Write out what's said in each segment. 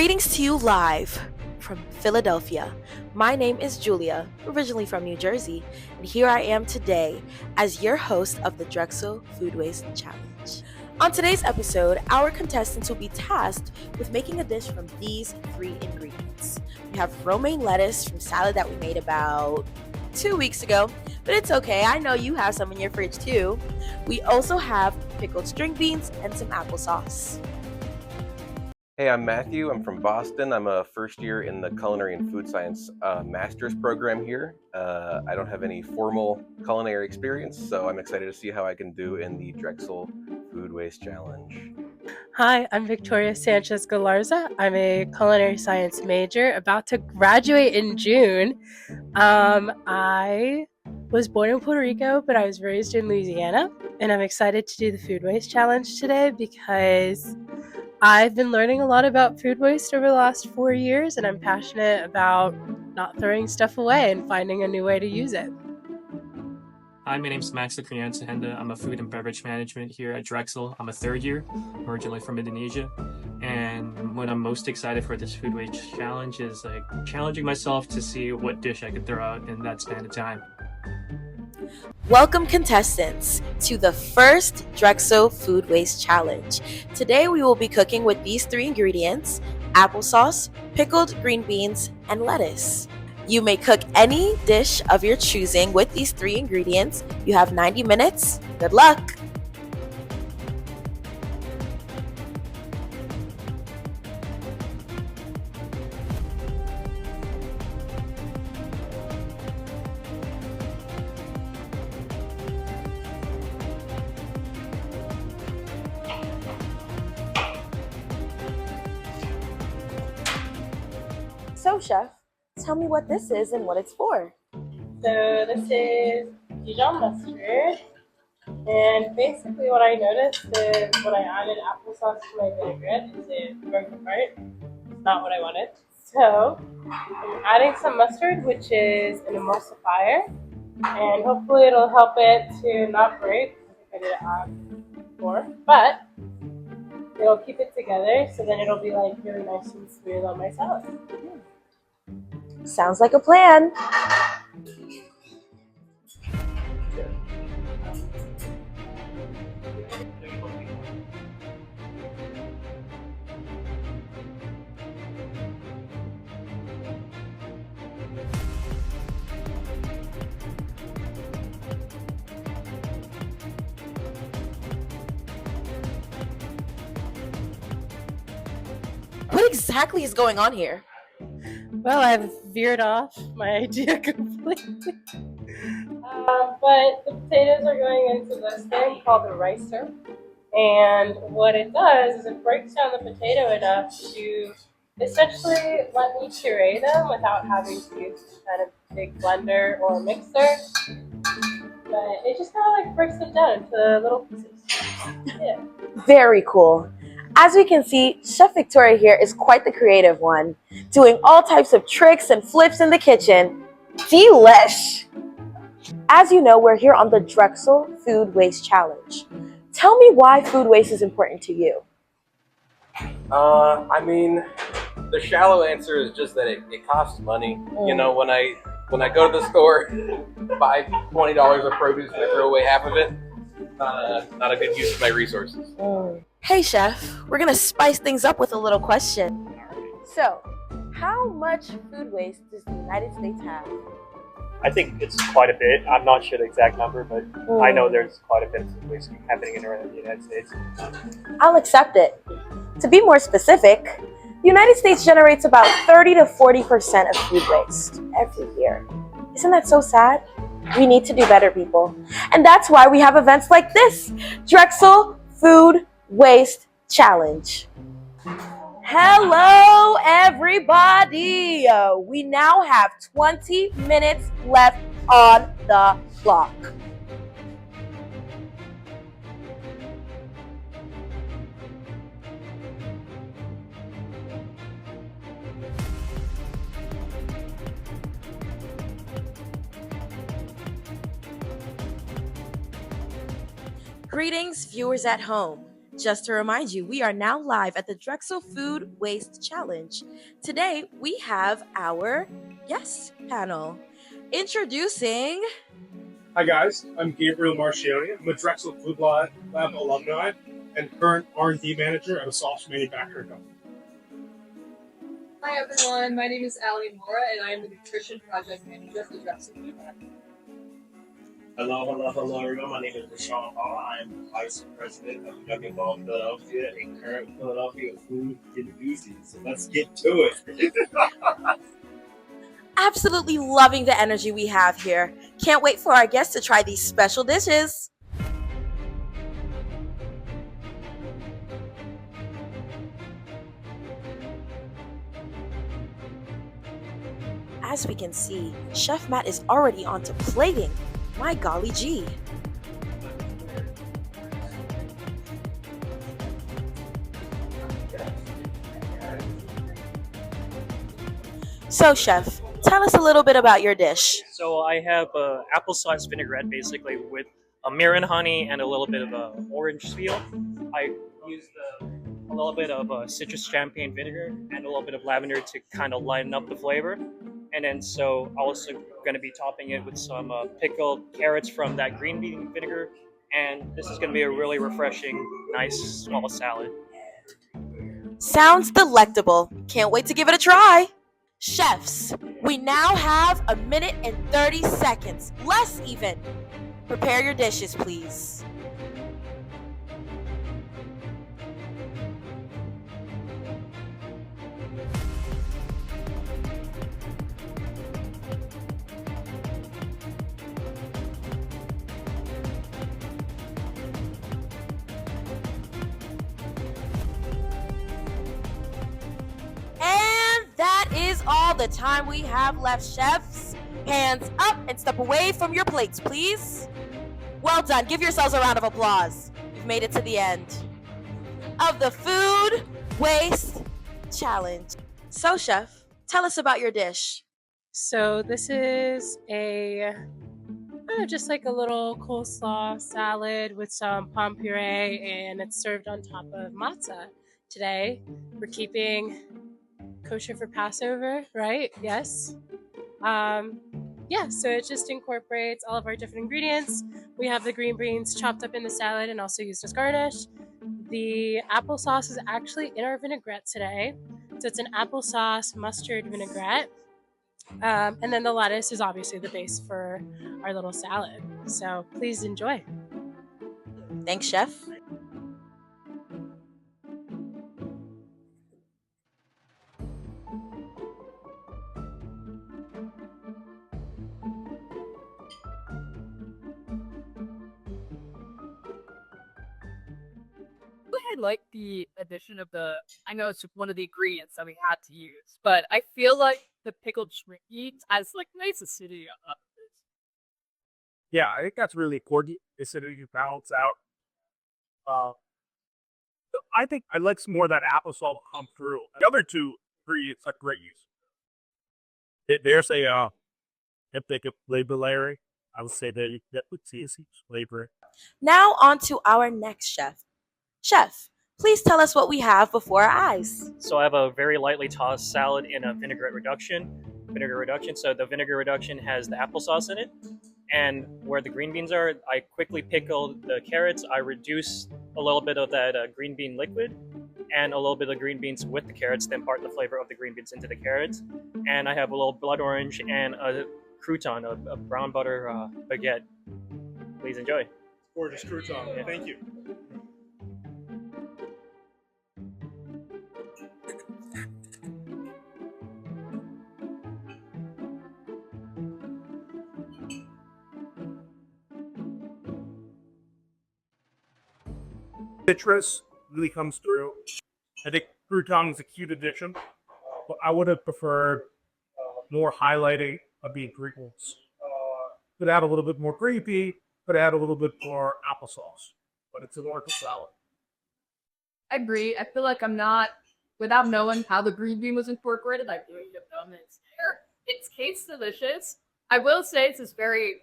Greetings to you live from Philadelphia. My name is Julia, originally from New Jersey, and here I am today as your host of the Drexel Food Waste Challenge. On today's episode, our contestants will be tasked with making a dish from these three ingredients. We have romaine lettuce from salad that we made about 2 weeks ago, but it's okay, I know you have some in your fridge too. We also have pickled string beans and some applesauce. Hey, I'm Matthew. I'm from Boston. I'm a first year in the Culinary and Food Science master's program here. I don't have any formal culinary experience, so I'm excited to see how I can do in the Drexel Food Waste Challenge. Hi, I'm Victoria Sanchez-Galarza. I'm a culinary science major about to graduate in June. I was born in Puerto Rico, but I was raised in Louisiana, and I'm excited to do the Food Waste Challenge today because I've been learning a lot about food waste over the last 4 years, and I'm passionate about not throwing stuff away and finding a new way to use it. Hi, my name's Kurniawan Suhenda. I'm a food and beverage management here at Drexel. I'm a third year, originally from Indonesia. And what I'm most excited for this food waste challenge is challenging myself to see what dish I could throw out in that span of time. Welcome, contestants, to the first Drexel Food Waste Challenge. Today we will be cooking with these three ingredients: applesauce, pickled green beans, and lettuce. You may cook any dish of your choosing with these three ingredients. You have 90 minutes. Good luck! So, Chef, tell me what this is and what it's for. So this is Dijon mustard, and basically what I noticed is when I added applesauce to my vinaigrette, it broke apart. It's not what I wanted. So I'm adding some mustard, which is an emulsifier, and hopefully it'll help it to not break. I think I did it add before, but it'll keep it together, so then it'll be like really nice and smooth on my salad. Sounds like a plan. What exactly is going on here? Well, I've veered off my idea completely. But the potatoes are going into this thing called the ricer. And what it does is it breaks down the potato enough to essentially let me puree them without having to use this kind of big blender or mixer. But it just kind of breaks it down into little pieces. Yeah. Very cool. As we can see, Chef Victoria here is quite the creative one, doing all types of tricks and flips in the kitchen. Delish! As you know, we're here on the Drexel Food Waste Challenge. Tell me why food waste is important to you. The shallow answer is just that it costs money. You know, when I go to the store, buy $20 of produce and I throw away half of it, not a good use of my resources. Hey Chef, we're gonna spice things up with a little question. So, how much food waste does the United States have? I think it's quite a bit. I'm not sure the exact number, but I know there's quite a bit of food waste happening in the United States. I'll accept it. To be more specific, the United States generates about 30 to 40% of food waste every year. Isn't that so sad? We need to do better, people. And that's why we have events like this, Drexel Food Waste Challenge. Hello, everybody. We now have 20 minutes left on the clock. Greetings, viewers at home. Just to remind you, we are now live at the Drexel Food Waste Challenge. Today, we have our guest panel. Introducing... Hi guys, I'm Gabriel Marchiony. I'm a Drexel Food Lab alumni and current R&D manager at a sauce manufacturing company. Hi everyone, my name is Mora and I am the Nutrition Project Manager for the Drexel Food Lab. Hello everyone. My name is Rishaun. I am Vice President of Young Involved Philadelphia and current Philadelphia food enthusiast. So let's get to it. Absolutely loving the energy we have here. Can't wait for our guests to try these special dishes. As we can see, Chef Matt is already onto plating. My golly gee. So, Chef, tell us a little bit about your dish. So I have applesauce vinaigrette, basically with a mirin honey and a little bit of orange peel. I used a little bit of citrus champagne vinegar and a little bit of lavender to kind of lighten up the flavor. And then so also going to be topping it with some pickled carrots from that green bean vinegar. And this is going to be a really refreshing, nice small salad. Sounds delectable. Can't wait to give it a try. Chefs, we now have 1 minute and 30 seconds, less even. Prepare your dishes, please. That is all the time we have left, chefs. Hands up and step away from your plates, please. Well done. Give yourselves a round of applause. You've made it to the end of the Food Waste Challenge. So, Chef, tell us about your dish. So this is just like a little coleslaw salad with some palm puree, and it's served on top of matzah. Today, we're keeping kosher for Passover, right? Yes. So it just incorporates all of our different ingredients. We have the green beans chopped up in the salad and also used as garnish. The applesauce is actually in our vinaigrette today. So it's an applesauce mustard vinaigrette. And then the lettuce is obviously the base for our little salad. So please enjoy. Thanks, Chef. I like the addition of I know it's one of the ingredients that we had to use, but I feel like the pickled shrinky has like nice acidity on it. Yeah, I think that's really important. Acidity to balance out. I think I like some more of that applesauce come through. The other two ingredients are great use. There's if they could flavor Larry, I would say that would see a flavor. Now on to our next chef. Chef, please tell us what we have before our eyes. So I have a very lightly tossed salad in a vinegar reduction. So the vinegar reduction has the applesauce in it. And where the green beans are, I quickly pickled the carrots. I reduce a little bit of that green bean liquid and a little bit of green beans with the carrots, then part the flavor of the green beans into the carrots. And I have a little blood orange and a crouton, a brown butter baguette. Please enjoy. Gorgeous crouton. Yeah. Thank you. Citrus really comes through. I think crouton is a cute addition, but I would have preferred more highlighting of the ingredients. Could add a little bit more gravy, could add a little bit more applesauce, but it's an oracle salad. I agree. I feel like I'm not, without knowing how the green bean was incorporated, I really have known it's there. It tastes delicious. I will say it's just very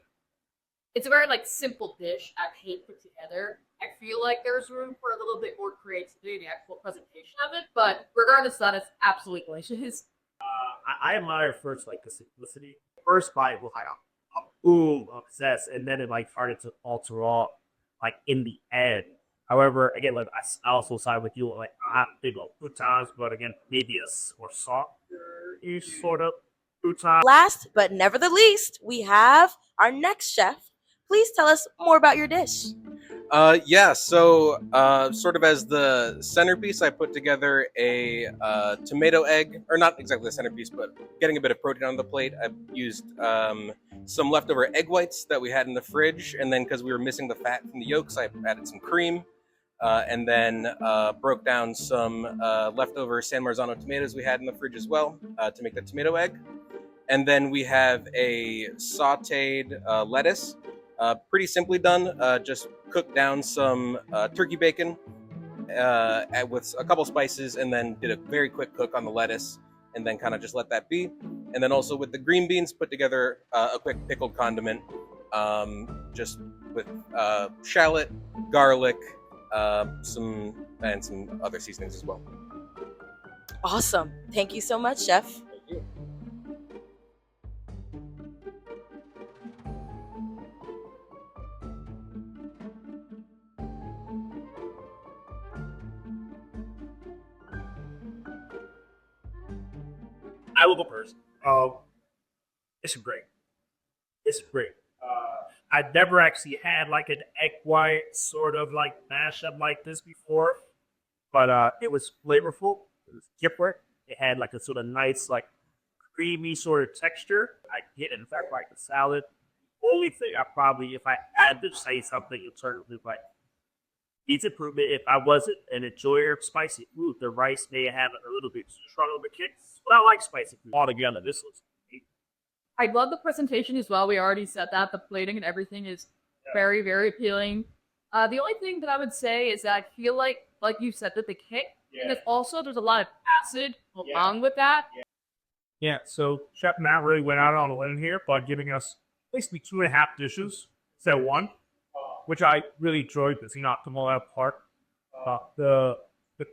it's a very like simple dish I hate put together. I feel like there's room for a little bit more creativity in the actual presentation of it, but regardless of that, it's absolutely delicious. I admire first like the simplicity. First bite was like ooh, obsessed, and then it like started to alter all like in the end. However, again, like I also side with you. Like I did love croutons, but again, maybe a more softer-ish sort of crouton. Last but never the least, we have our next chef. Please tell us more about your dish. So sort of as the centerpiece, I put together a tomato egg, or not exactly the centerpiece, but getting a bit of protein on the plate. I used some leftover egg whites that we had in the fridge, and then because we were missing the fat from the yolks, I added some cream, and then broke down some leftover San Marzano tomatoes we had in the fridge as well to make the tomato egg. And then we have a sauteed lettuce. Pretty simply done. Just cooked down some turkey bacon with a couple spices, and then did a very quick cook on the lettuce, and then kind of just let that be. And then also with the green beans, put together a quick pickled condiment, just with shallot, garlic, some other seasonings as well. Awesome. Thank you so much, Chef. Thank you. I love a person. It's great. It's great. I'd never actually had like an egg white sort of like mashup like this before, but it was flavorful. It was different. It had like a sort of nice like creamy sort of texture. I get in fact like the salad. Only thing I probably, if I had to say something, it turned to like needs improvement. If I wasn't an enjoyer of spicy food, the rice may have a little bit strong of a kick. But I like spicy food altogether. This was great. I love the presentation as well. We already said that. The plating and everything is very, very appealing. The only thing that I would say is that I feel like you said, that the kick, and it's also there's a lot of acid along with that. Yeah, so Chef Matt really went out on a limb here by giving us basically 2.5 dishes instead of one, which I really enjoyed because he knocked them all out apart. The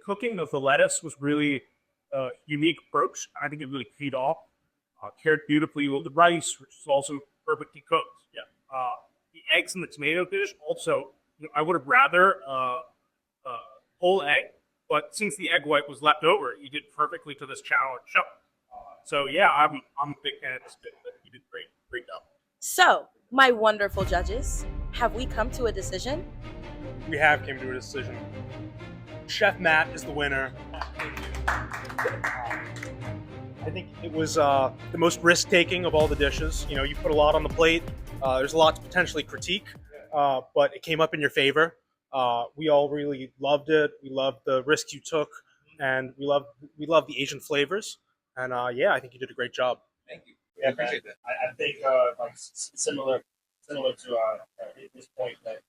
cooking of the lettuce was really a unique approach. I think it really paid off. Cared beautifully with the rice, which is also perfectly cooked. The eggs in the tomato dish also, I would have rather whole egg, but since the egg white was left over, you did perfectly to this challenge. So yeah, I'm a big fan of this dish. You did great job. So, my wonderful judges, have we come to a decision? We have came to a decision. Chef Matt is the winner. I think it was the most risk-taking of all the dishes. You know, you put a lot on the plate. There's a lot to potentially critique, but it came up in your favor. We all really loved it. We loved the risks you took, and we love the Asian flavors. And yeah, I think you did a great job. Thank you. Yeah, I appreciate that. I think like similar to at this point that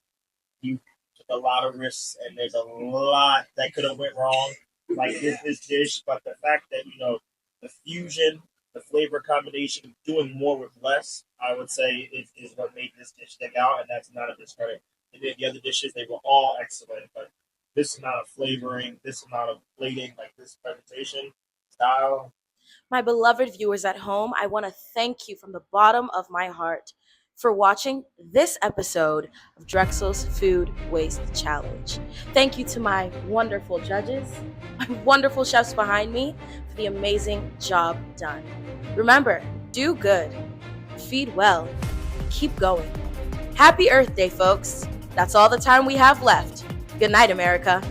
you took a lot of risks, and there's a lot that could have went wrong, like this dish. But the fact that the fusion, the flavor combination, doing more with less, I would say is what made this dish stick out, and that's not a discredit. The other dishes, they were all excellent, but this amount of flavoring, this amount of plating, like this presentation style. My beloved viewers at home, I want to thank you from the bottom of my heart for watching this episode of Drexel's Food Waste Challenge. Thank you to my wonderful judges, my wonderful chefs behind me for the amazing job done. Remember, do good, feed well, keep going. Happy Earth Day, folks. That's all the time we have left. Good night, America.